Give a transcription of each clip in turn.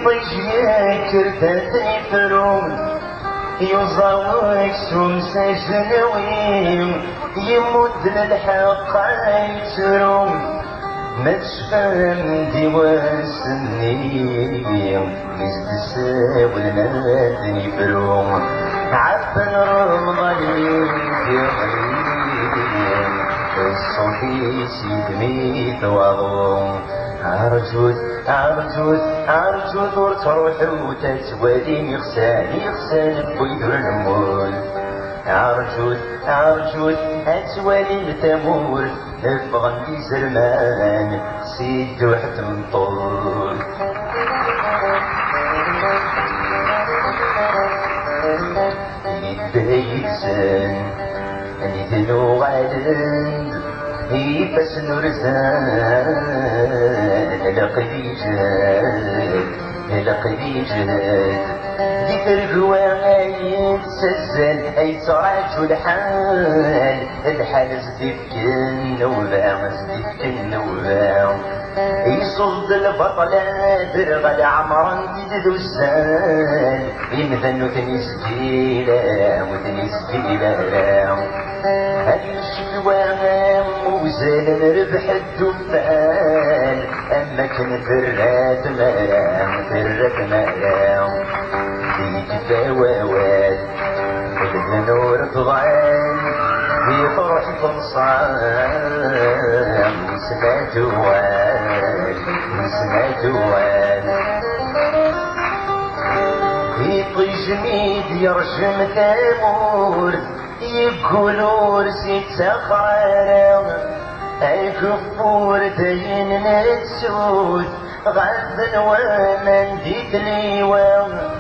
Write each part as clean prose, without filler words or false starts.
يطيش كردتني فروم يوزاوك سمسة جنويم يمد للحق يتروم ما تشفان ديوان سنين مستساوي المادني فروم عفن رمضان يدخلين الصوفي سيدمي ثواغم عرجوت عرجوت عرجوت ورتروح وتتوالي يغسان بويدر المول عرجوت عرجوت اتوالي التمور افغني زرمان سيد وحد مطول يدايزان يدنو غالند يفس نورزان لقديجات ذكر قواعد سزل اي صراج الحال زديك النوبة زديك النوبة يصد البطلات رغد عمرا تددو السال يمثل وتنسجيلا هل الشكوى موزان ربح الدفال اما كان فرات مرام في واوات النور طغان في فرح فرصان نسمع جوال يطيش ميد يرجم ثامور يقولوا رسيت سخرة اي كفور دين نتسود غذن ومن ديت ليوان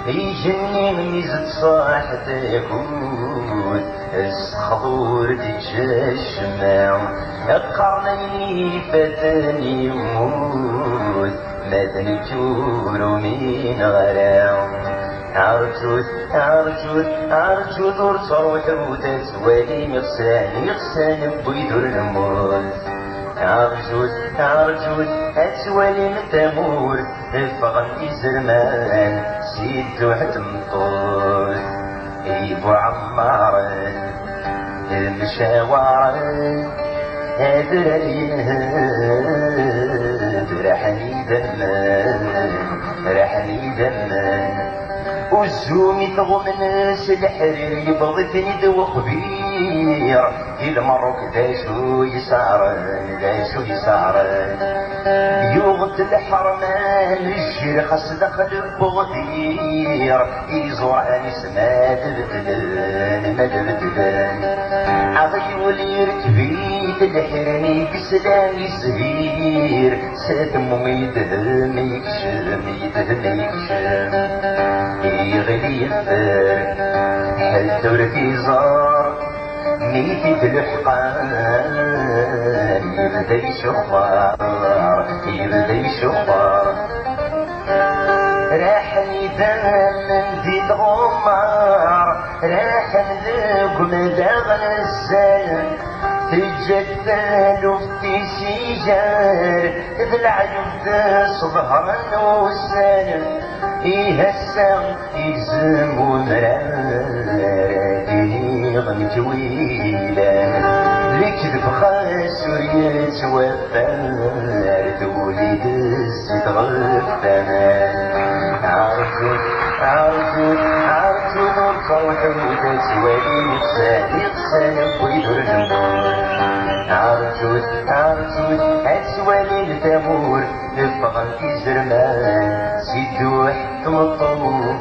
يجني ميزة صاح تكون الصخور تجشمع القرنين فتني يموت مدني جور من غرام عرجوت ورتروح وتتوالي يغسان بويدر المول عرجوت اتوالي التمور افغني زرمان سيد وحد مطول ايبو عمار المشاوار هادرالي رحني دمان وزومي تغمنس الحرير يبغيتني دو خبير المروك داشو يسارن يوغت الحرمان الجير خاص دخل بغدير يزور انيس ما تبدلن عغيول يركبيت الحرمي كسلان يزهير ساتم يدهم يكشم يغلي الفرق حل دورتي زار نيتي بالحقان يبدا يشخبر راحني دم زيد غمار راح نذوق مداغ الزين تجدل وفي سيجار العيون تصبح نوسان يهسا يزم ومرادي غني طويلة لكذب خاس وريت وفار دولي دزت غفانا عرفت الفرح وتسوالي يغسان بويدر المول عرفت أسوالي التمور افغن في زرمان سيدو حتم الطول